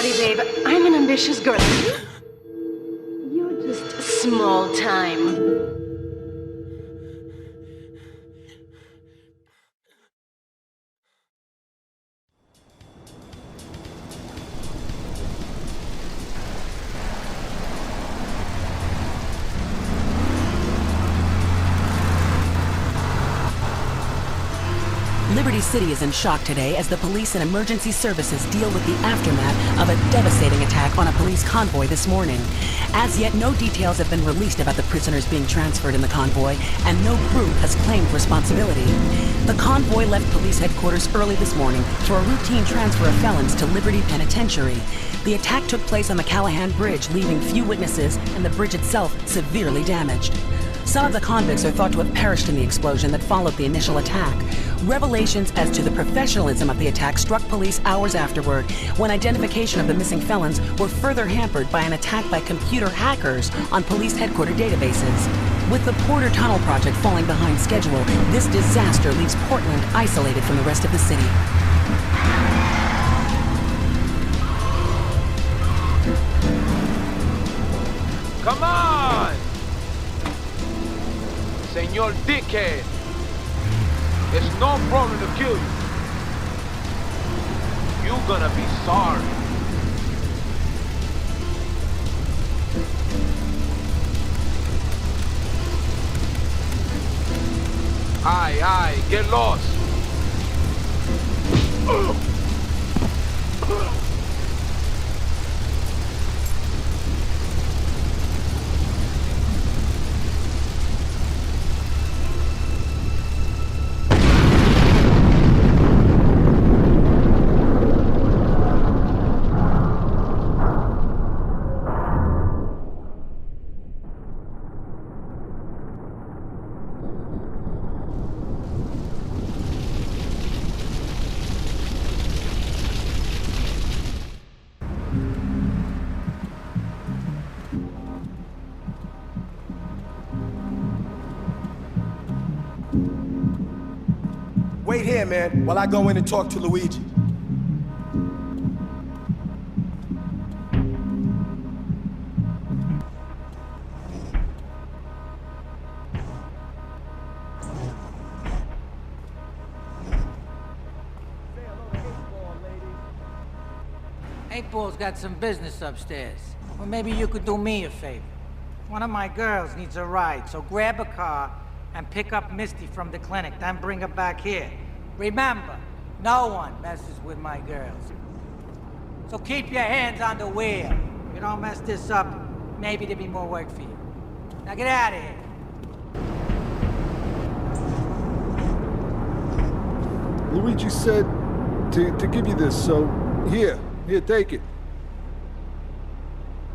sorry, babe. I'm an ambitious girl. You're just small time. Liberty City is in shock today as the police and emergency services deal with the aftermath of a devastating attack on a police convoy this morning. As yet, no details have been released about the prisoners being transferred in the convoy, and no group has claimed responsibility. The convoy left police headquarters early this morning for a routine transfer of felons to Liberty Penitentiary. The attack took place on the Callahan Bridge, leaving few witnesses and the bridge itself severely damaged. Some of the convicts are thought to have perished in the explosion that followed the initial attack. Revelations as to the professionalism of the attack struck police hours afterward, when identification of the missing felons were further hampered by an attack by computer hackers on police headquarters databases. With the Porter Tunnel project falling behind schedule, this disaster leaves Portland isolated from the rest of the city. Come on! Senor Dickhead! It's no problem to kill you. You're gonna be sorry. Aye, get lost. Wait here, man, while I go in and talk to Luigi. Eight Ball's got some business upstairs. Well, maybe you could do me a favor. One of my girls needs a ride, so grab a car and pick up Misty from the clinic, then bring her back here. Remember, no one messes with my girls. So keep your hands on the wheel. If you don't mess this up, maybe there'll be more work for you. Now get out of here. Luigi said to give you this, so here, take it.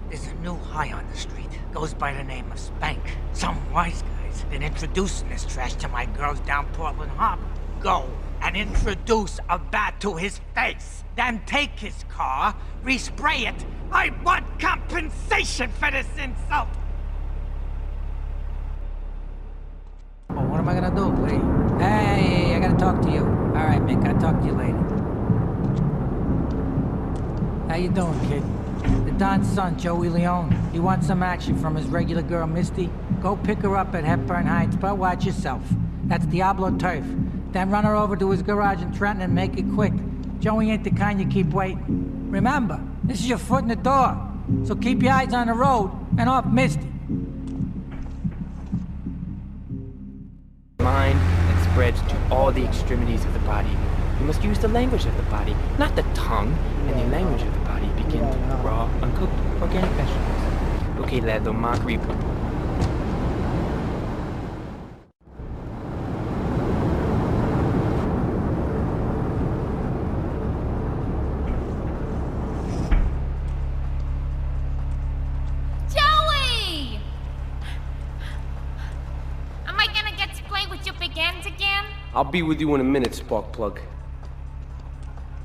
There's a new high on the street. Goes by the name of SPANK. Some wise guy's been introducing this trash to my girls down Portland Harbor. Go and introduce a bat to his face. Then take his car, respray it. I want compensation for this insult. Oh, what am I gonna do, Lee? Hey, I gotta talk to you. All right, Mick, I'll talk to you later. How you doing, kid? The Don's son, Joey Leone. He wants some action from his regular girl, Misty. Go pick her up at Hepburn Heights, but watch yourself. That's Diablo turf. Then run her over to his garage in Trenton and make it quick. Joey ain't the kind you keep waiting. Remember, this is your foot in the door. So keep your eyes on the road and off Misty. Mind and spreads to all the extremities of the body. You must use the language of the body, not the tongue. And the language of the body begins with raw, uncooked, organic vegetables. Okay, lad, the mockery. Joey! Am I gonna get to play with your big ends again? I'll be with you in a minute, Sparkplug.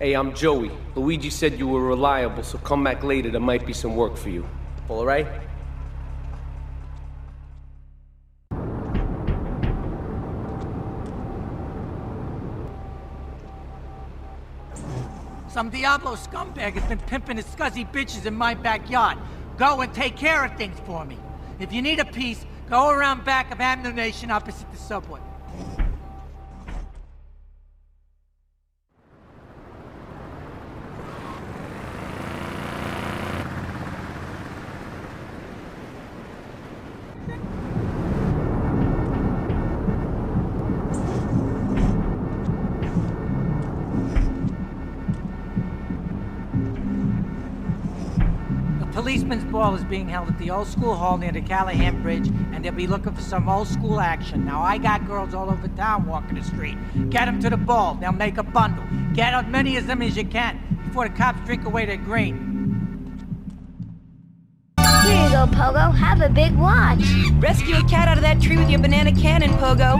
Hey, I'm Joey. Luigi said you were reliable, so come back later. There might be some work for you. All right? Some Diablo scumbag has been pimping his scuzzy bitches in my backyard. Go and take care of things for me. If you need a piece, go around back of Ammunition opposite the subway. Policeman's ball is being held at the old school hall near the Callahan Bridge, and they'll be looking for some old school action. Now, I got girls all over town walking the street. Get them to the ball. They'll make a bundle. Get as many of them as you can before the cops drink away their green. Here you go, Pogo. Have a big watch. Rescue a cat out of that tree with your banana cannon, Pogo.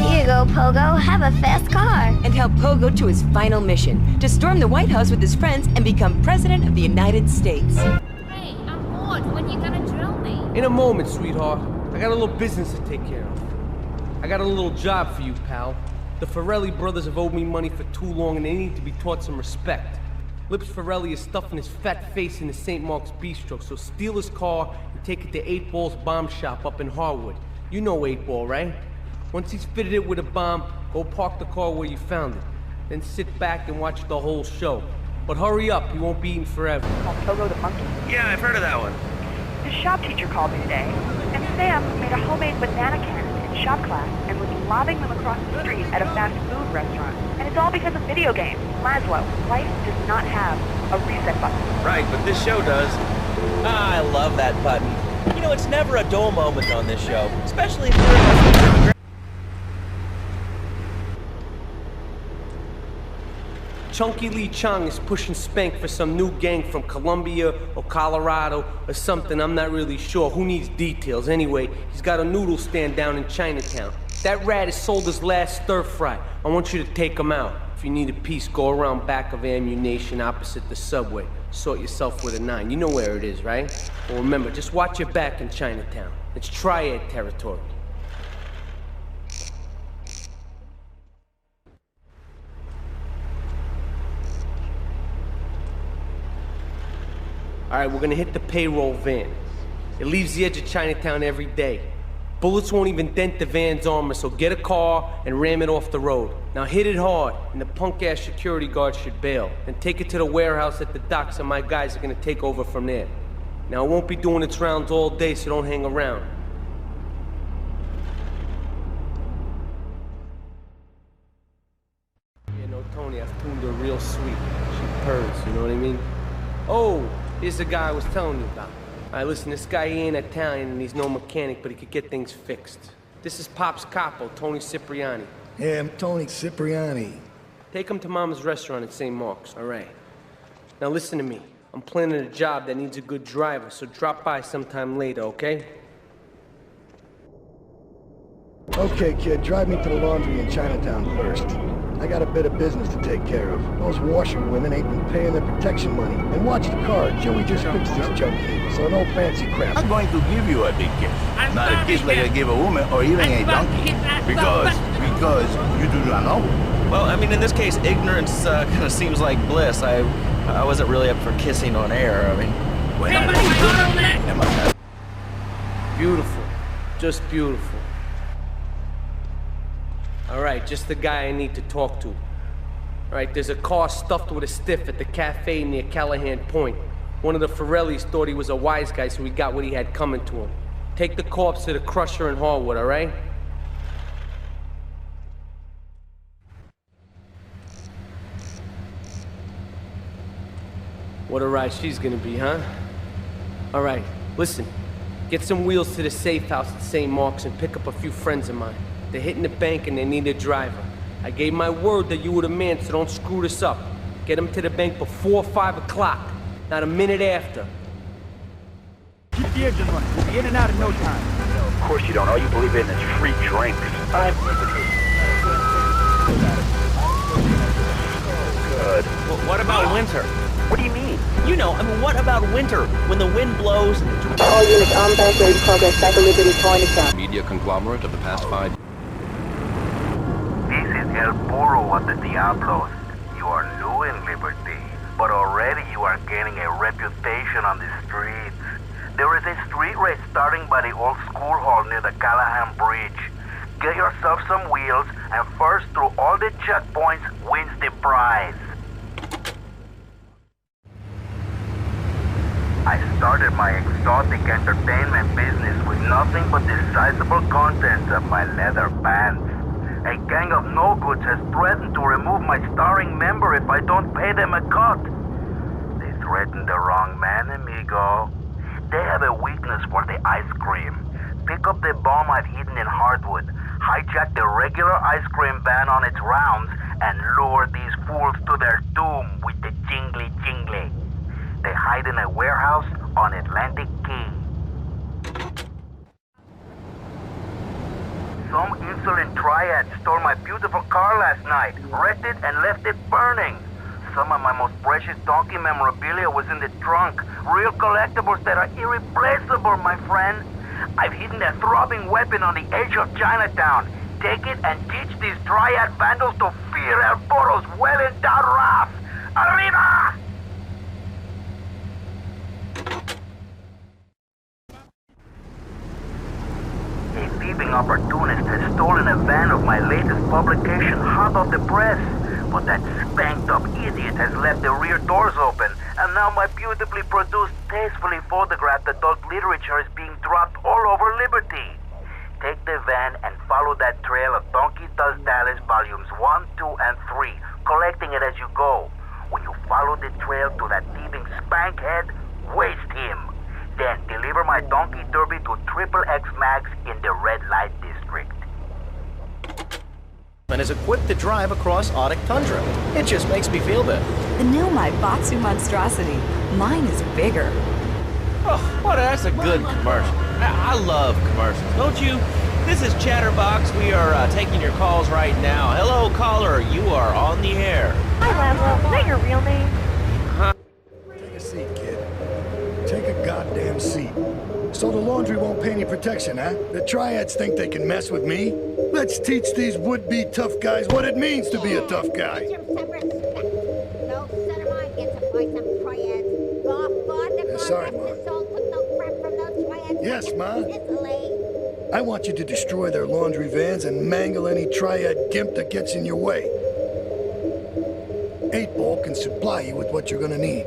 Here you go, Pogo. Have a fast car. And help Pogo to his final mission, to storm the White House with his friends and become President of the United States. Hey, I'm bored. When you gonna drill me? In a moment, sweetheart. I got a little business to take care of. I got a little job for you, pal. The Farrelly brothers have owed me money for too long and they need to be taught some respect. Lips Farrelly is stuffing his fat face in the St. Mark's Bistro, so steal his car and take it to 8 Ball's bomb shop up in Harwood. You know 8 Ball, right? Once he's fitted it with a bomb, go park the car where you found it. Then sit back and watch the whole show. But hurry up, he won't be eaten forever. Called Pogo the Monkey. Yeah, I've heard of that one. His shop teacher called me today, and Sam made a homemade banana cannon in shop class and was lobbing them across the street at a fast food restaurant. And it's all because of video games. Laszlo, life does not have a reset button. Right, but this show does. Ah, I love that button. You know, it's never a dull moment on this show, especially if you're Chunky Lee Chong is pushing Spank for some new gang from Colombia or Colorado or something, I'm not really sure. Who needs details? Anyway, he's got a noodle stand down in Chinatown. That rat has sold his last stir fry. I want you to take him out. If you need a piece, go around back of Ammunition opposite the subway. Sort yourself with a 9. You know where it is, right? Well, remember, just watch your back in Chinatown. It's Triad territory. All right, we're gonna hit the payroll van. It leaves the edge of Chinatown every day. Bullets won't even dent the van's armor, so get a car and ram it off the road. Now hit it hard, and the punk-ass security guard should bail. And take it to the warehouse at the docks, and my guys are gonna take over from there. Now, it won't be doing its rounds all day, so don't hang around. Yeah, no, Tony, I've tuned her real sweet. She purrs, you know what I mean? Oh! Here's the guy I was telling you about. All right, listen, this guy, he ain't Italian and he's no mechanic, but he could get things fixed. This is Pop's capo, Tony Cipriani. Yeah, I'm Tony Cipriani. Take him to Mama's restaurant at St. Mark's, all right? Now listen to me. I'm planning a job that needs a good driver, so drop by sometime later, okay? Okay, kid, drive me to the laundry in Chinatown first. I got a bit of business to take care of. Those washerwomen ain't been paying their protection money. And watch the car. Joey just fixed this junkie, so no fancy crap. I'm going to give you a big gift. Not a gift like I give a woman or even a donkey. Because you do not know. Well, I mean, in this case, ignorance kind of seems like bliss. I wasn't really up for kissing on air. I mean, when Beautiful. Just beautiful. All right, just the guy I need to talk to. All right, there's a car stuffed with a stiff at the cafe near Callahan Point. One of the Farrellys thought he was a wise guy, so he got what he had coming to him. Take the corpse to the crusher in Harwood, all right? What a ride she's gonna be, huh? All right, listen. Get some wheels to the safe house at St. Mark's and pick up a few friends of mine. They're hitting the bank and they need a driver. I gave my word that you were the man, so don't screw this up. Get them to the bank before 5 o'clock, not a minute after. Keep the engine running. We'll be in and out in no time. Of course you don't. All you believe in is free drinks. Good. Well, what about winter? What do you mean? You know, I mean, what about winter? When the wind blows and All units on bank ready to progress back to Liberty Point account. Media conglomerate of the past 5. This is El Burro of the Diablos. You are new in Liberty, but already you are gaining a reputation on the streets. There is a street race starting by the old school hall near the Callahan Bridge. Get yourself some wheels, and first through all the checkpoints wins the prize. I started my exotic entertainment business with nothing but the sizable contents of my leather pants. A gang of no-goods has threatened to remove my starring member if I don't pay them a cut. They threatened the wrong man, amigo. They have a weakness for the ice cream. Pick up the bomb I've hidden in Hardwood, hijack the regular ice cream van on its rounds, and lure these fools to their doom with the jingly-jingly. They hide in a warehouse on Atlantic Key. Some insolent Triad stole my beautiful car last night, wrecked it and left it burning. Some of my most precious donkey memorabilia was in the trunk. Real collectibles that are irreplaceable, my friend. I've hidden a throbbing weapon on the edge of Chinatown. Take it and teach these Triad vandals to fear El Poro's well-endowed wrath. Arriba! A thieving opportunist has stolen a van of my latest publication hot off the press. But that spanked-up idiot has left the rear doors open, and now my beautifully produced, tastefully photographed adult literature is being dropped all over Liberty. Take the van and follow that trail of Donkey Does Dallas volumes 1, 2, and 3, collecting it as you go. When you follow the trail to that thieving spank head, waste him. Then deliver my Donkey Derby to XXX Max in the red light district. And is equipped to drive across Arctic tundra. It just makes me feel better. The new Maibatsu monstrosity. Mine is bigger. Oh, what? That's a good commercial. I love commercials, don't you? This is Chatterbox. We are taking your calls right now. Hello, caller. You are on the air. Hi, Laszlo. Is that your real name? Huh? Take a seat, kid. Take a goddamn seat. So the laundry won't pay any protection, huh? The Triads think they can mess with me? Let's teach these would-be tough guys what it means to be a tough guy. Sorry, Ma. Yes, Ma. I want you to destroy their laundry vans and mangle any Triad gimp that gets in your way. 8-Ball can supply you with what you're gonna need.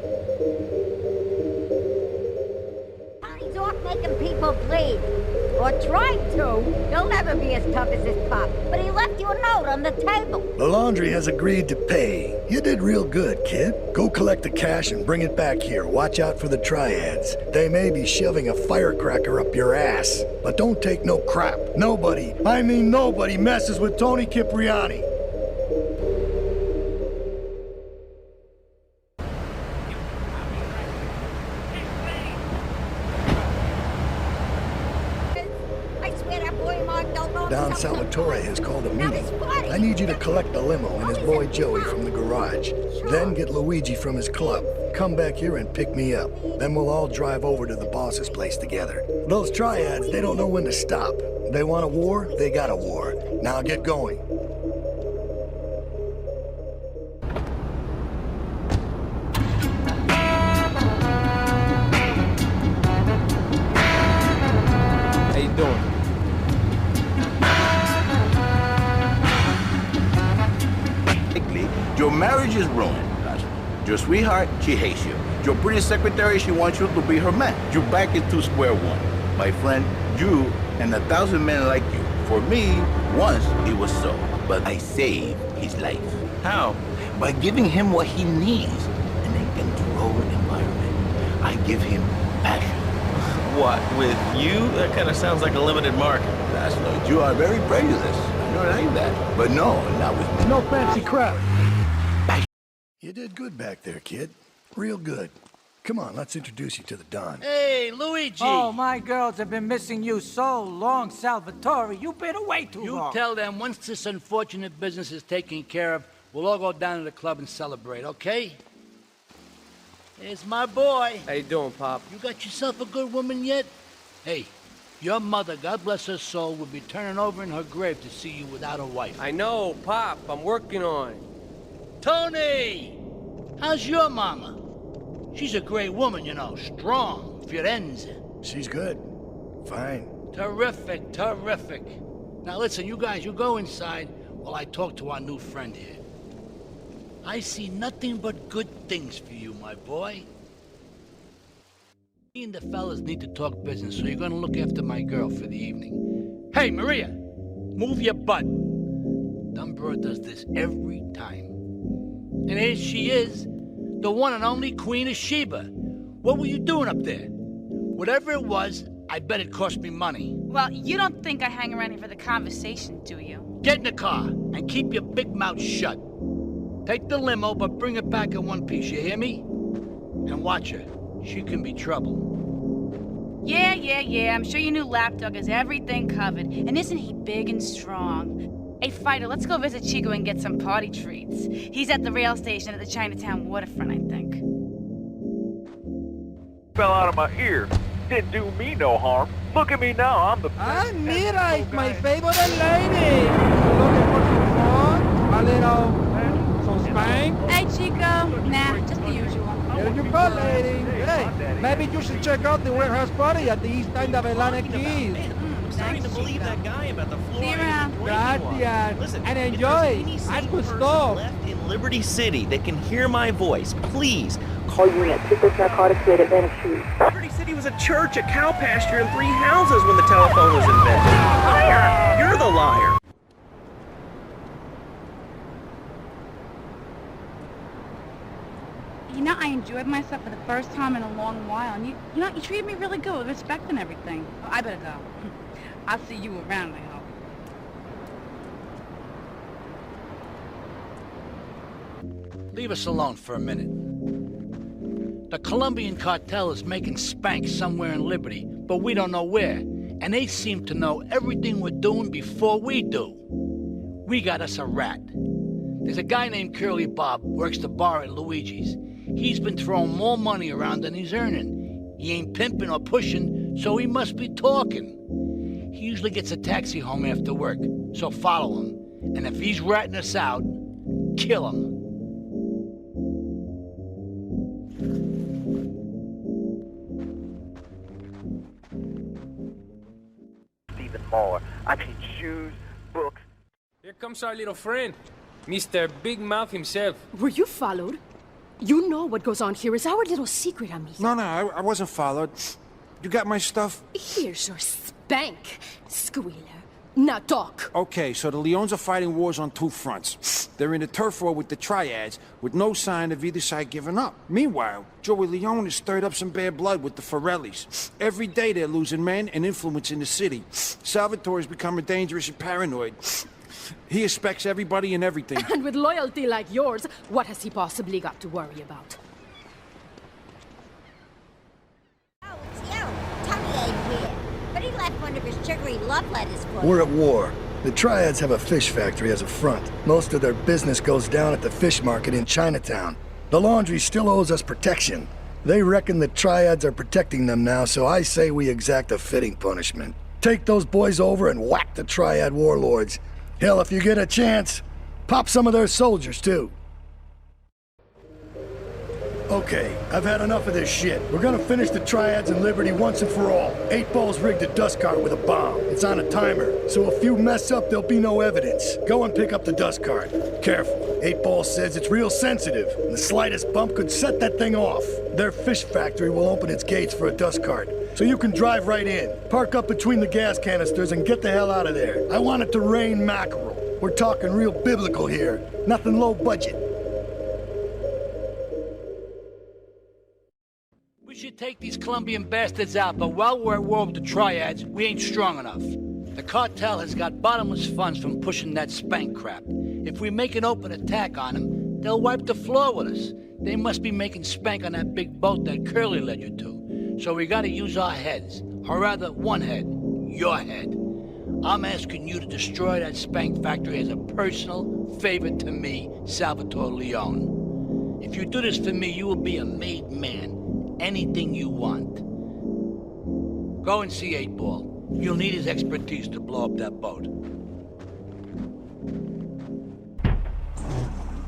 He's off making people bleed. Or trying to. He'll never be as tough as his pop. But he left you a note on the table. The laundry has agreed to pay. You did real good, kid. Go collect the cash and bring it back here. Watch out for the Triads. They may be shoving a firecracker up your ass. But don't take no crap. Nobody, I mean nobody, messes with Tony Cipriani. Don Salvatore has called a meeting. I need you to collect the limo and his boy Joey from the garage. Then get Luigi from his club. Come back here and pick me up. Then we'll all drive over to the boss's place together. Those Triads, they don't know when to stop. They want a war, they got a war. Now get going. How you doing? Your marriage is ruined. Your sweetheart, she hates you. Your pretty secretary, she wants you to be her man. You're back into square one. My friend, you and 1,000 men like you. For me, once it was so, but I saved his life. How? By giving him what he needs in a controlled environment. I give him passion. What, with you? That kind of sounds like a limited market. That's right. You are very prejudiced. I don't like that. But no, not with me. No fancy crap. You did good back there, kid. Real good. Come on, let's introduce you to the Don. Hey, Luigi! Oh, my girls have been missing you so long, Salvatore. You've been away too long. You tell them once this unfortunate business is taken care of, we'll all go down to the club and celebrate, okay? Here's my boy. How you doing, Pop? You got yourself a good woman yet? Hey, your mother, God bless her soul, would be turning over in her grave to see you without a wife. I know, Pop. I'm working on it. Tony! How's your mama? She's a great woman, you know, strong, Firenze. She's good. Fine. Terrific, terrific. Now listen, you guys, you go inside while I talk to our new friend here. I see nothing but good things for you, my boy. Me and the fellas need to talk business, so you're gonna look after my girl for the evening. Hey, Maria, move your butt. Dumb broad does this every time. And here she is, the one and only Queen of Sheba. What were you doing up there? Whatever it was, I bet it cost me money. Well, you don't think I hang around here for the conversation, do you? Get in the car and keep your big mouth shut. Take the limo, but bring it back in one piece, you hear me? And watch her. She can be trouble. Yeah. I'm sure your new lapdog has everything covered. And isn't he big and strong? Hey, Fighter, let's go visit Chico and get some party treats. He's at the rail station at the Chinatown waterfront, I think. Fell out of my ear. Didn't do me no harm. Look at me now, I'm the best. Mira, it's my favorite lady. Looking for some fun? A little, some spank? Hey, Chico. Nah, just the usual. There you go, lady. Hey, maybe you should check out the warehouse party at the east end of Atlantic Keys. I'm starting to believe that guy about the floor. See you around. Gracias. Listen, And if enjoy. there's Haz any good person stuff. left in Liberty City that can hear my voice, please Call unit 26 narcotics at Atlantic Street. Liberty City was a church, a cow pasture, and 3 houses when the telephone was invented. Liar! You're the liar. You know, I enjoyed myself for the first time in a long while, and you know, you treated me really good with respect and everything. Well, I better go. I'll see you around, I hope. Leave us alone for a minute. The Colombian Cartel is making SPANK somewhere in Liberty, but we don't know where. And they seem to know everything we're doing before we do. We got us a rat. There's a guy named Curly Bob, works the bar at Luigi's. He's been throwing more money around than he's earning. He ain't pimping or pushing, so he must be talking. He usually gets a taxi home after work, so follow him. And if he's ratting us out, kill him. Even more. I mean, shoes, books. Here comes our little friend, Mr. Big Mouth himself. Were you followed? You know what goes on here is our little secret, amigo. No, I wasn't followed. You got my stuff? Here's your spank, squealer. Now talk. Okay, so the Leones are fighting wars on 2 fronts. They're in a turf war with the Triads, with no sign of either side giving up. Meanwhile, Joey Leone has stirred up some bad blood with the Farrellis. Every day they're losing men and influence in the city. Salvatore's becoming dangerous and paranoid. He expects everybody and everything. And with loyalty like yours, what has he possibly got to worry about? Oh, it's you. Tony ain't here. But he left one of his sugary love letters for We're you. at war. The Triads have a fish factory as a front. Most of their business goes down at the fish market in Chinatown. The laundry still owes us protection. They reckon the Triads are protecting them now, so I say we exact a fitting punishment. Take those boys over and whack the Triad warlords. Hell, if you get a chance, pop some of their soldiers, too. Okay, I've had enough of this shit. We're gonna finish the Triads in Liberty once and for all. 8 Ball's rigged a dust cart with a bomb. It's on a timer, so if you mess up, there'll be no evidence. Go and pick up the dust cart. Careful. 8 Ball says it's real sensitive, and the slightest bump could set that thing off. Their fish factory will open its gates for a dust cart, so you can drive right in. Park up between the gas canisters and get the hell out of there. I want it to rain mackerel. We're talking real biblical here. Nothing low budget. We should take these Colombian bastards out, but while we're at war with the Triads, we ain't strong enough. The cartel has got bottomless funds from pushing that SPANK crap. If we make an open attack on them, they'll wipe the floor with us. They must be making SPANK on that big boat that Curly led you to. So we gotta use our heads. Or rather, one head. Your head. I'm asking you to destroy that SPANK factory as a personal favor to me, Salvatore Leone. If you do this for me, you will be a made man. Anything you want. Go and see 8 Ball. You'll need his expertise to blow up that boat.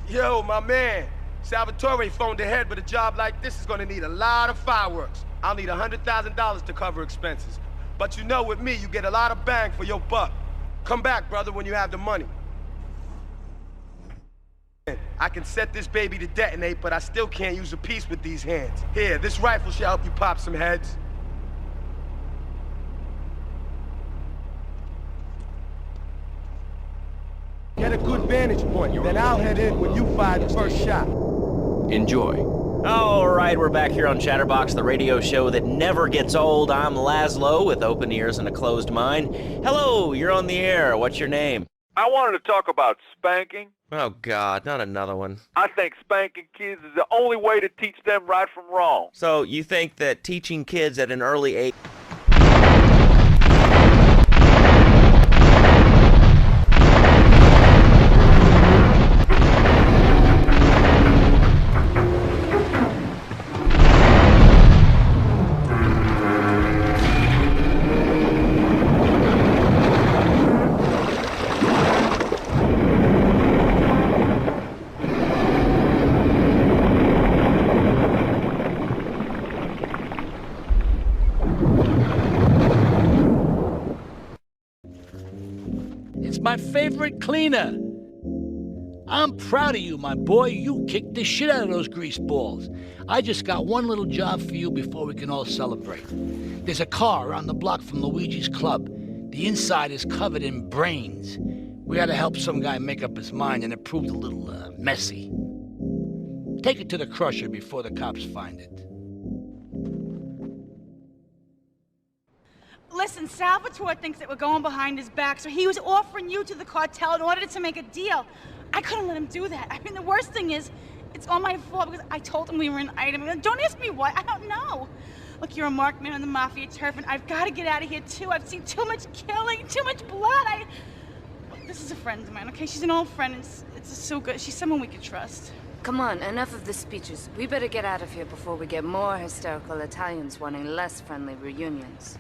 Yo, my man. Salvatore phoned ahead, but a job like this is gonna need a lot of fireworks. I'll need $100,000 to cover expenses. But you know, with me, you get a lot of bang for your buck. Come back, brother, when you have the money. I can set this baby to detonate, but I still can't use a piece with these hands. Here, this rifle should help you pop some heads. Get a good vantage point, then I'll head in when you fire the first shot. Enjoy. All right, we're back here on Chatterbox, the radio show that never gets old. I'm Laszlo with open ears and a closed mind. Hello, you're on the air. What's your name? I wanted to talk about spanking. Oh, God, not another one. I think spanking kids is the only way to teach them right from wrong. So you think that teaching kids at an early age... My favorite cleaner. I'm proud of you, my boy. You kicked the shit out of those grease balls. I just got one little job for you before we can all celebrate. There's a car around the block from Luigi's club. The inside is covered in brains. We had to help some guy make up his mind, and it proved a little messy. Take it to the crusher before the cops find it. Listen, Salvatore thinks that we're going behind his back, so he was offering you to the cartel in order to make a deal. I couldn't let him do that. I mean, the worst thing is, it's all my fault because I told him we were an item. Don't ask me why, I don't know. Look, you're a marked man on the Mafia turf, and I've got to get out of here, too. I've seen too much killing, too much blood. This is a friend of mine, okay? She's an old friend. It's so good. She's someone we could trust. Come on, enough of the speeches. We better get out of here before we get more hysterical Italians wanting less friendly reunions.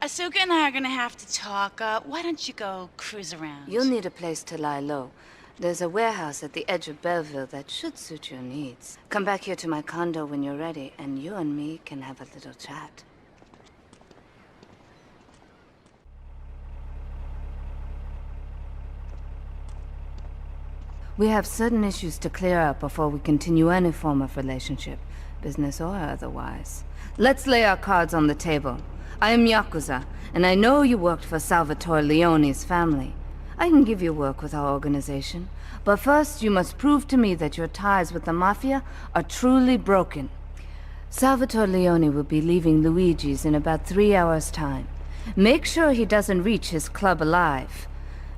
Asuka and I are gonna have to talk. Why don't you go cruise around? You'll need a place to lie low. There's a warehouse at the edge of Belleville that should suit your needs. Come back here to my condo when you're ready, and you and me can have a little chat. We have certain issues to clear up before we continue any form of relationship, business or otherwise. Let's lay our cards on the table. I am Yakuza, and I know you worked for Salvatore Leone's family. I can give you work with our organization, but first you must prove to me that your ties with the Mafia are truly broken. Salvatore Leone will be leaving Luigi's in about 3 hours' time. Make sure he doesn't reach his club alive.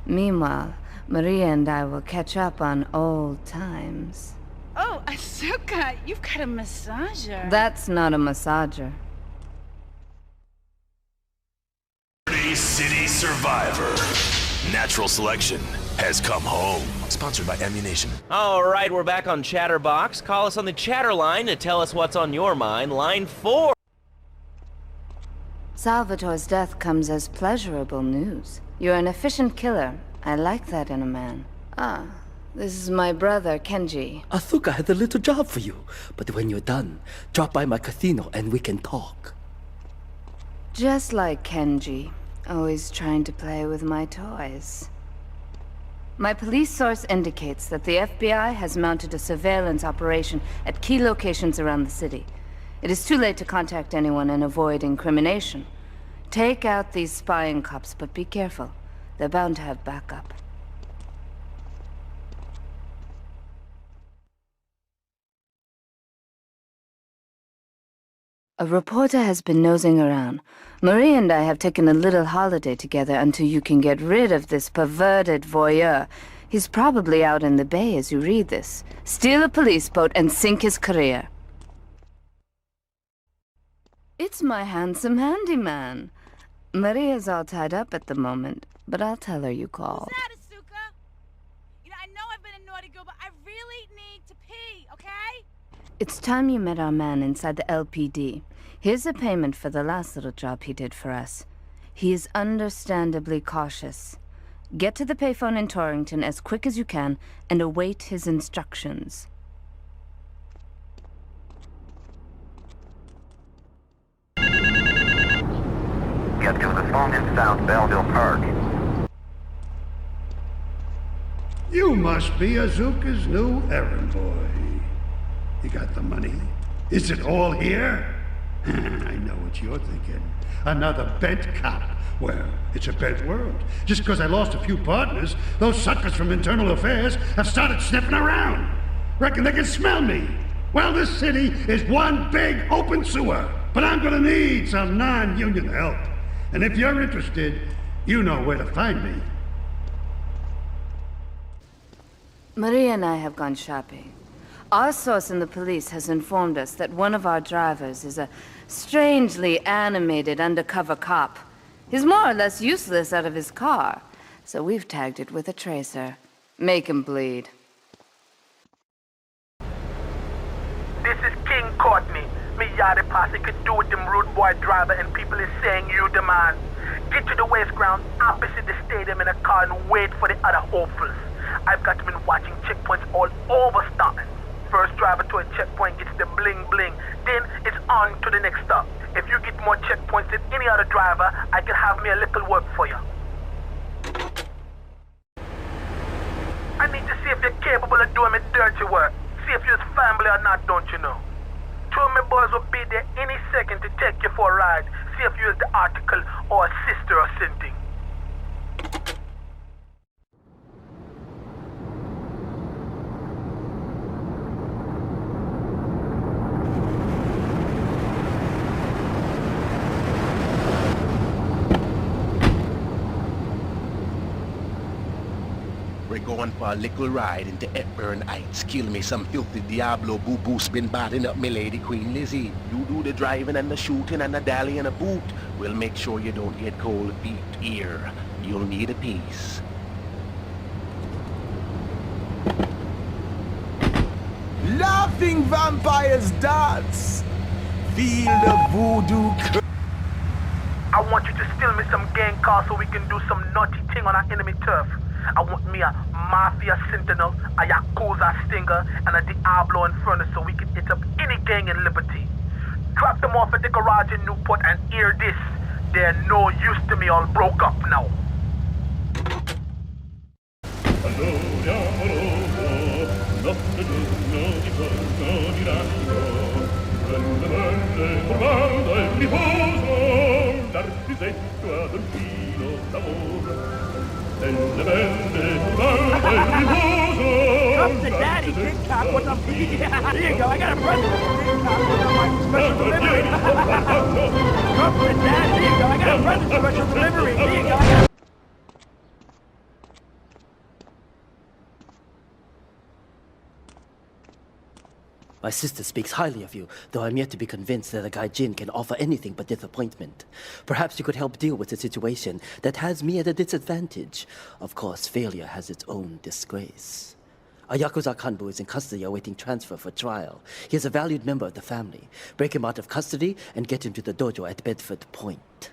Meanwhile, Maria and I will catch up on old times. Oh, Asuka, you've got a massager. That's not a massager. City Survivor. Natural selection has come home. Sponsored by Ammunition. All right, we're back on Chatterbox. Call us on the chatter line to tell us what's on your mind. Line 4. Salvatore's death comes as pleasurable news. You're an efficient killer. I like that in a man. Ah, this is my brother, Kenji. Asuka has a little job for you, but when you're done, drop by my casino and we can talk. Just like Kenji, always trying to play with my toys. My police source indicates that the FBI has mounted a surveillance operation at key locations around the city. It is too late to contact anyone and avoid incrimination. Take out these spying cops, but be careful. They're bound to have backup. A reporter has been nosing around. Marie and I have taken a little holiday together until you can get rid of this perverted voyeur. He's probably out in the bay as you read this. Steal a police boat and sink his career. It's my handsome handyman. Maria's all tied up at the moment, but I'll tell her you called. Who's that, Asuka? You know, I know I've been a naughty girl, but I really need to pee, okay? It's time you met our man inside the LPD. Here's a payment for the last little job he did for us. He is understandably cautious. Get to the payphone in Torrington as quick as you can and await his instructions. Get to the phone in South Belleville Park. You must be Azuka's new errand boy. You got the money? Is it all here? I know what you're thinking. Another bent cop. Well, it's a bent world. Just because I lost a few partners, those suckers from Internal Affairs have started sniffing around. Reckon they can smell me. Well, this city is one big open sewer. But I'm gonna need some non-union help. And if you're interested, you know where to find me. Maria and I have gone shopping. Our source in the police has informed us that one of our drivers is a strangely animated undercover cop. He's more or less useless out of his car, so we've tagged it with a tracer. Make him bleed. This is King Courtney. Me yardie posse could do with them rude boy driver and people is saying you the man. Get to the waste ground opposite the stadium in a car and wait for the other hopefuls. I've got been watching checkpoints all over Staten. First driver to a checkpoint gets the bling bling, then it's on to the next stop. If you get more checkpoints than any other driver, I can have me a little work for you. I need to see if you're capable of doing me dirty work. See if you're family or not, don't you know? Two of my boys will be there any second to take you for a ride. See if you're the article or a sister or something. Going for a little ride into Hepburn Heights. Kill me some filthy Diablo boo-boo spin batting up me lady Queen Lizzie. You do the driving and the shooting and the dally and a boot. We'll make sure you don't get cold feet here. You'll need a piece. Laughing vampires dance. Feel the voodoo. I want you to steal me some gang cars so we can do some naughty thing on our enemy turf. I want me a Mafia Sentinel, a Yakuza Stinger, and a Diablo Inferno so we can hit up any gang in Liberty. Drop them off at the garage in Newport and hear this. They're no use to me, all broke up now. Come to daddy, big cop. What's up? Yeah, here you go. I got a present for big cop. What's up, my special delivery? Come to daddy. Here you go. I got a present for special delivery. Here you go. My sister speaks highly of you, though I'm yet to be convinced that a guy Jin can offer anything but disappointment. Perhaps you could help deal with a situation that has me at a disadvantage. Of course, failure has its own disgrace. A Yakuza Kanbu is in custody awaiting transfer for trial. He is a valued member of the family. Break him out of custody and get him to the dojo at Bedford Point.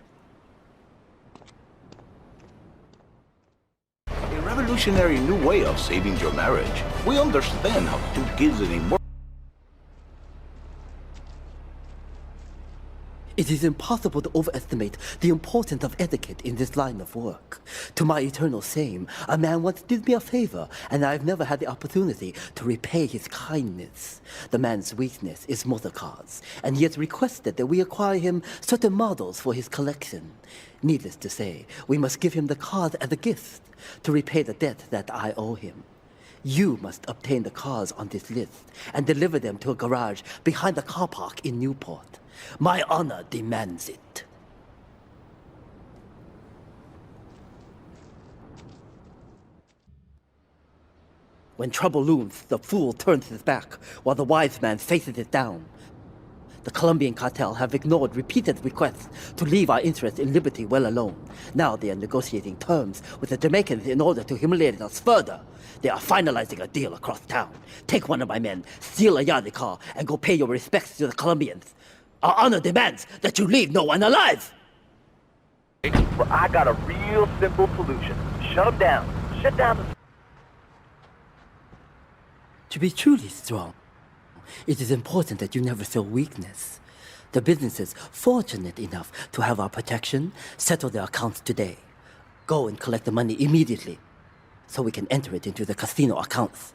A revolutionary new way of saving your marriage. We understand how 2 kids anymore. It is impossible to overestimate the importance of etiquette in this line of work. To my eternal shame, a man once did me a favor, and I have never had the opportunity to repay his kindness. The man's weakness is motor cars, and he has requested that we acquire him certain models for his collection. Needless to say, we must give him the cars as a gift to repay the debt that I owe him. You must obtain the cars on this list and deliver them to a garage behind the car park in Newport. My honor demands it. When trouble looms, the fool turns his back, while the wise man faces it down. The Colombian Cartel have ignored repeated requests to leave our interests in liberty well alone. Now they are negotiating terms with the Jamaicans in order to humiliate us further. They are finalizing a deal across town. Take one of my men, steal a Yardie car, and go pay your respects to the Colombians. Our honor demands that you leave no one alive! Well, I got a real simple solution. Shut them down. Shut down the... To be truly strong, it is important that you never show weakness. The businesses fortunate enough to have our protection settle their accounts today. Go and collect the money immediately, so we can enter it into the casino accounts.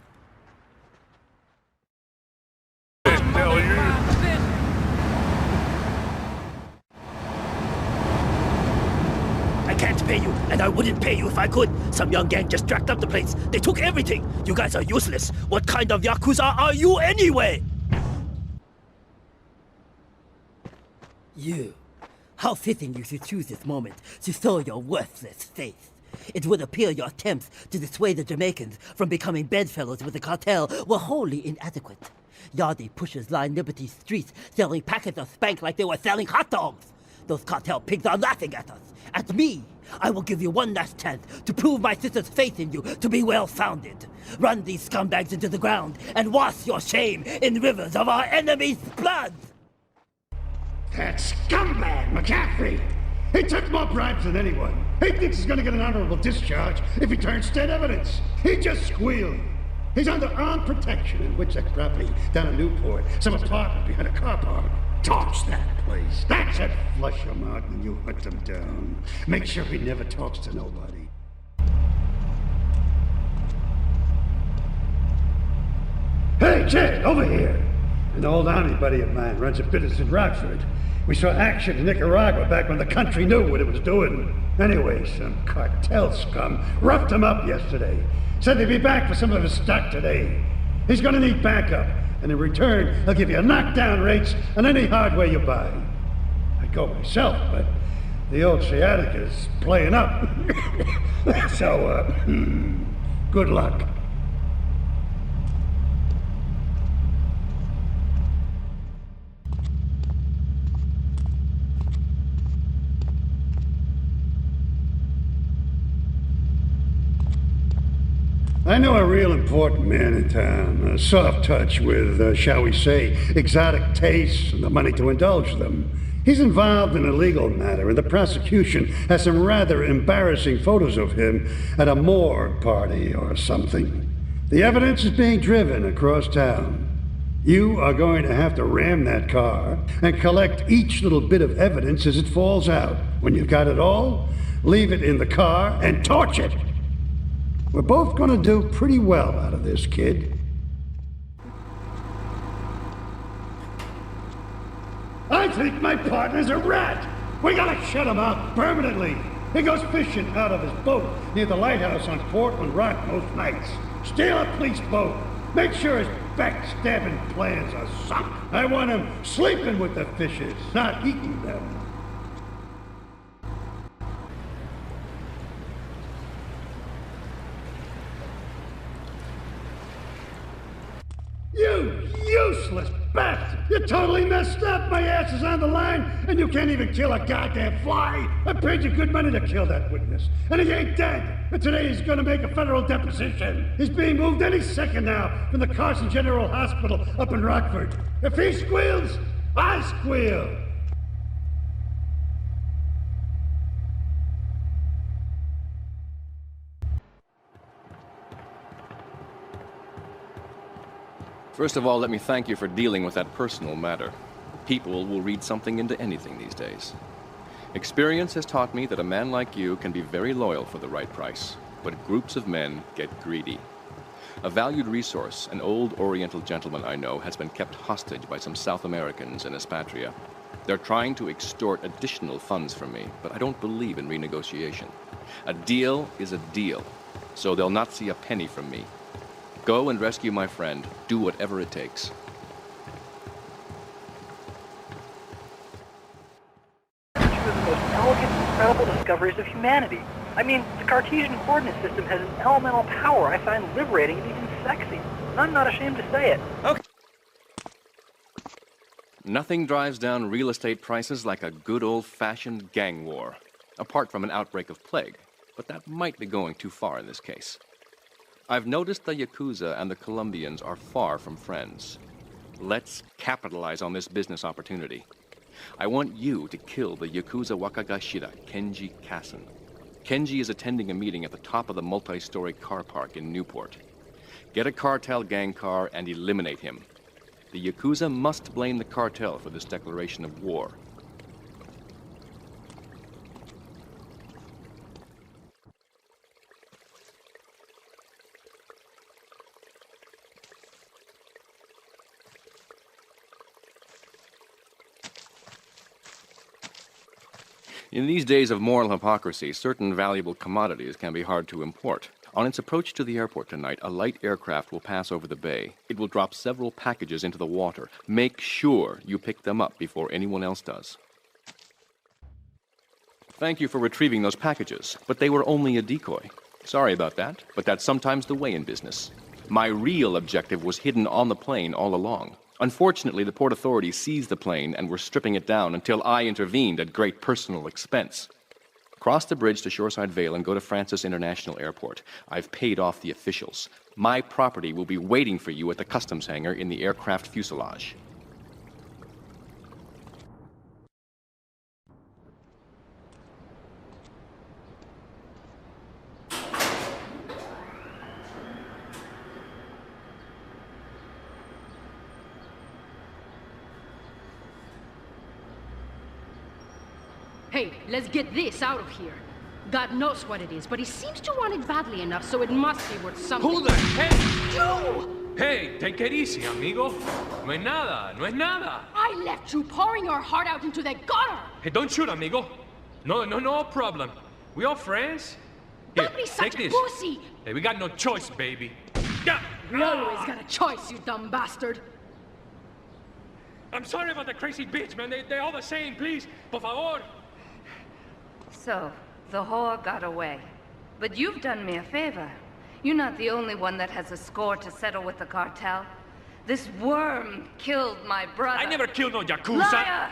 I can't pay you, and I wouldn't pay you if I could. Some young gang just jacked up the place. They took everything. You guys are useless. What kind of Yakuza are you anyway? You. How fitting you should choose this moment to show your worthless face. It would appear your attempts to dissuade the Jamaicans from becoming bedfellows with the cartel were wholly inadequate. Yardie pushers line Liberty streets selling packets of SPANK like they were selling hot dogs. Those cartel pigs are laughing at us. At me. I will give you one last chance to prove my sister's faith in you to be well-founded. Run these scumbags into the ground and wash your shame in rivers of our enemies' blood! That scumbag, McCaffrey! He took more bribes than anyone. He thinks he's gonna get an honorable discharge if he turns state evidence. He just squealed. He's under armed protection in Witchek property down in Newport, some apartment behind a car park. Torch that place. That's it. Flush him out when you hunt him down. Make sure he never talks to nobody. Hey, kid, over here! An old army buddy of mine runs a business in Rockford. We saw action in Nicaragua back when the country knew what it was doing. Anyway, some cartel scum roughed him up yesterday. Said they'd be back for some of his stock today. He's gonna need backup, and in return, he'll give you knockdown rates on any hardware you buy. I'd go myself, but the old sciatica's playing up. So, good luck. I know a real important man in town, a soft touch with, shall we say, exotic tastes and the money to indulge them. He's involved in a legal matter, and the prosecution has some rather embarrassing photos of him at a morgue party or something. The evidence is being driven across town. You are going to have to ram that car and collect each little bit of evidence as it falls out. When you've got it all, leave it in the car and torch it. We're both gonna do pretty well out of this, kid. I think my partner's a rat! We gotta shut him out permanently! He goes fishing out of his boat near the lighthouse on Portland Rock most nights. Steal a police boat! Make sure his backstabbing plans are sunk! I want him sleeping with the fishes, not eating them. You useless bastard! You totally messed up! My ass is on the line, and you can't even kill a goddamn fly! I paid you good money to kill that witness, and he ain't dead! And today he's gonna make a federal deposition! He's being moved any second now from the Carson General Hospital up in Rockford. If he squeals, I squeal! First of all, let me thank you for dealing with that personal matter. People will read something into anything these days. Experience has taught me that a man like you can be very loyal for the right price, but groups of men get greedy. A valued resource, an old Oriental gentleman I know, has been kept hostage by some South Americans in Espatria. They're trying to extort additional funds from me, but I don't believe in renegotiation. A deal is a deal, so they'll not see a penny from me. Go and rescue my friend. Do whatever it takes. One of the most elegant, incredible discoveries of humanity. I mean, the Cartesian coordinate system has an elemental power I find liberating and even sexy. And I'm not ashamed to say it. Okay. Nothing drives down real estate prices like a good old-fashioned gang war. Apart from an outbreak of plague, but that might be going too far in this case. I've noticed the Yakuza and the Colombians are far from friends. Let's capitalize on this business opportunity. I want you to kill the Yakuza Wakagashira, Kenji Kassen. Kenji is attending a meeting at the top of the multi-story car park in Newport. Get a cartel gang car and eliminate him. The Yakuza must blame the cartel for this declaration of war. In these days of moral hypocrisy, certain valuable commodities can be hard to import. On its approach to the airport tonight, a light aircraft will pass over the bay. It will drop several packages into the water. Make sure you pick them up before anyone else does. Thank you for retrieving those packages, but they were only a decoy. Sorry about that, but that's sometimes the way in business. My real objective was hidden on the plane all along. Unfortunately, the port authorities seized the plane and were stripping it down until I intervened at great personal expense. Cross the bridge to Shoreside Vale and go to Francis International Airport. I've paid off the officials. My property will be waiting for you at the customs hangar in the aircraft fuselage. Hey, let's get this out of here. God knows what it is, but he seems to want it badly enough, so it must be worth something. Who the heck? You! Hey, take it easy, amigo. No es nada, no es nada. I left you pouring your heart out into the gutter! Hey, don't shoot, amigo. No problem. We all friends? Here, Don't be such take a this. pussy! Hey, we got no choice, baby. Yeah. You always got a choice, you dumb bastard. I'm sorry about the crazy bitch, man. They're all the same, please. Por favor. So, the whore got away. But you've done me a favor. You're not the only one that has a score to settle with the cartel. This worm killed my brother. I never killed no Yakuza. Liar!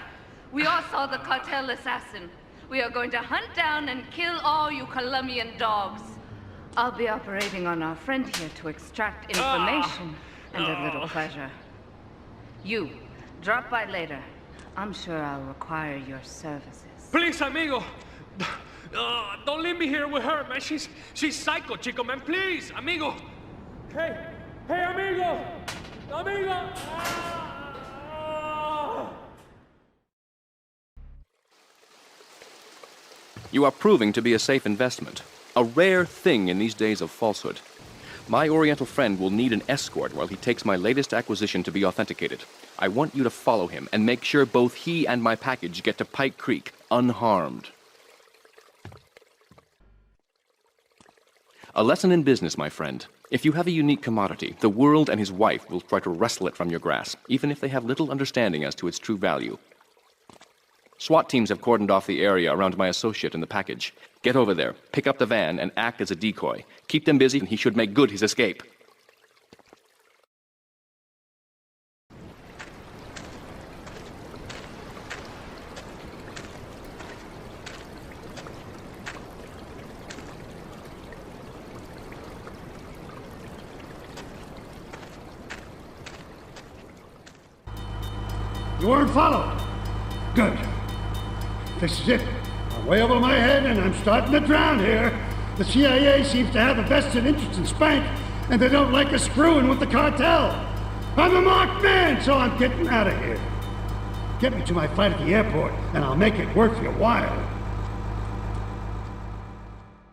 We all saw the cartel assassin. We are going to hunt down and kill all you Colombian dogs. I'll be operating on our friend here to extract information and a little pleasure. You, drop by later. I'm sure I'll require your services. Please, amigo. Don't leave me here with her, man. She's psycho, chico, man. Please, amigo. Hey, amigo. Amigo. You are proving to be a safe investment. A rare thing in these days of falsehood. My Oriental friend will need an escort while he takes my latest acquisition to be authenticated. I want you to follow him and make sure both he and my package get to Pike Creek unharmed. A lesson in business, my friend. If you have a unique commodity, the world and his wife will try to wrestle it from your grasp, even if they have little understanding as to its true value. SWAT teams have cordoned off the area around my associate and the package. Get over there, pick up the van, and act as a decoy. Keep them busy, and he should make good his escape. You weren't followed. Good. This is it. I'm way over my head and I'm starting to drown here. The CIA seems to have a vested interest in SPANK, and they don't like us screwing with the cartel. I'm a marked man, so I'm getting out of here. Get me to my flight at the airport, and I'll make it worth your while.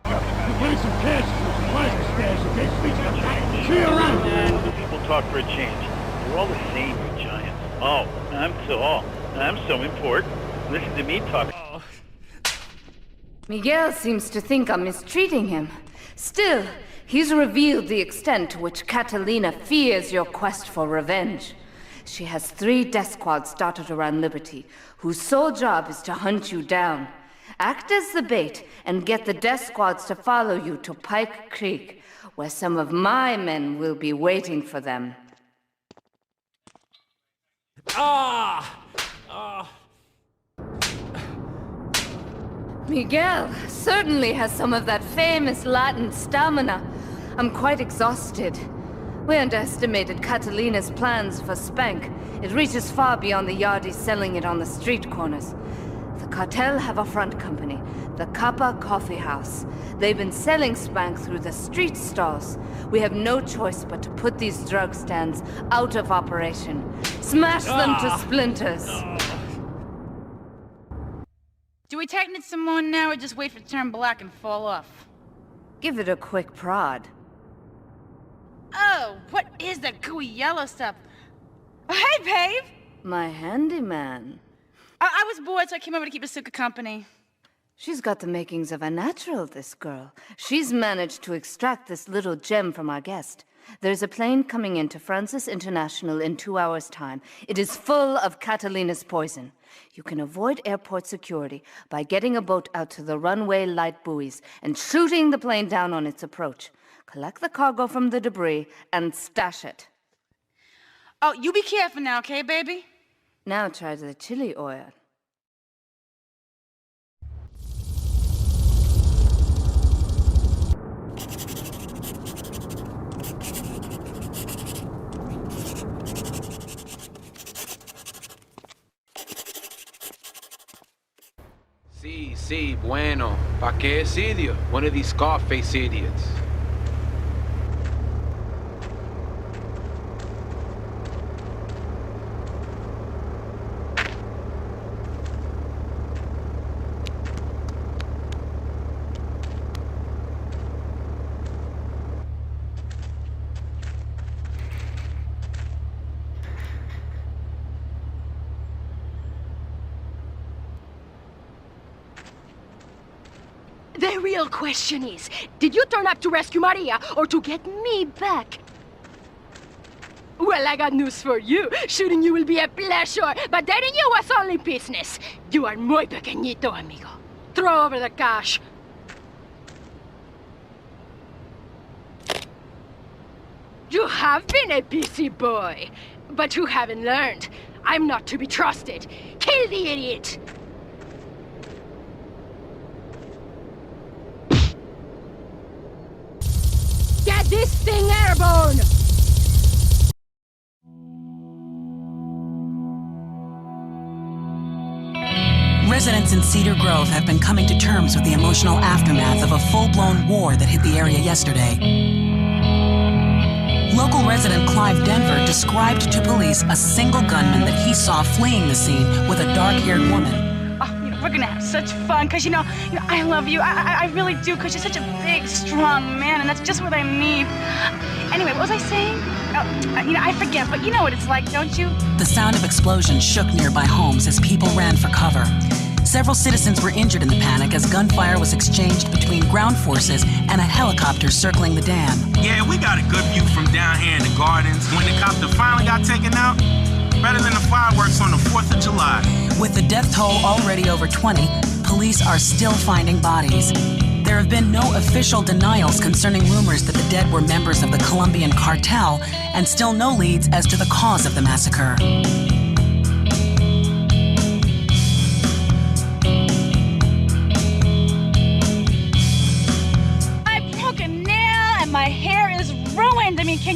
You're putting some cash in some plastic stash, okay? See you around. People talk for a change. We're all the same, you giants. Oh, I'm tall. I'm so important. Listen to me talk. Miguel seems to think I'm mistreating him. Still, he's revealed the extent to which Catalina fears your quest for revenge. She has 3 death squads dotted around Liberty, whose sole job is to hunt you down. Act as the bait and get the death squads to follow you to Pike Creek, where some of my men will be waiting for them. Miguel certainly has some of that famous Latin stamina. I'm quite exhausted. We underestimated Catalina's plans for SPANK. It reaches far beyond the yardies selling it on the street corners. The cartel have a front company, the Kappa Coffee House. They've been selling SPANK through the street stalls. We have no choice but to put these drug stands out of operation. Smash them to splinters. Do we tighten it some more now, or just wait for it to turn black and fall off? Give it a quick prod. Oh, what is that gooey yellow stuff? Oh, hey, babe! My handyman. I was bored, so I came over to keep Asuka company. She's got the makings of a natural, this girl. She's managed to extract this little gem from our guest. There's a plane coming into Francis International in 2 hours' time. It is full of Catalina's poison. You can avoid airport security by getting a boat out to the runway light buoys and shooting the plane down on its approach. Collect the cargo from the debris and stash it. Oh, you be careful now, okay, baby? Now try the chili oil. Sí, bueno. ¿Pa qué es idiot? One of these Scarface idiots. The real question is, did you turn up to rescue Maria or to get me back? Well, I got news for you. Shooting you will be a pleasure, but dating you was only business. You are muy pequeñito, amigo. Throw over the cash. You have been a busy boy, but you haven't learned. I'm not to be trusted. Kill the idiot! Get this thing airborne! Residents in Cedar Grove have been coming to terms with the emotional aftermath of a full-blown war that hit the area yesterday. Local resident Clive Denver described to police a single gunman that he saw fleeing the scene with a dark-haired woman. We're gonna have such fun, cause you know, I love you. I really do, cause you're such a big, strong man, and that's just what I need. Anyway, what was I saying? Oh, I forget, but you know what it's like, don't you? The sound of explosions shook nearby homes as people ran for cover. Several citizens were injured in the panic as gunfire was exchanged between ground forces and a helicopter circling the dam. Yeah, we got a good view from down here in the gardens. When the copter finally got taken out, better than the fireworks on the 4th of July. With the death toll already over 20, police are still finding bodies. There have been no official denials concerning rumors that the dead were members of the Colombian Cartel, and still no leads as to the cause of the massacre. I broke a nail and my hair is ruined. I mean, can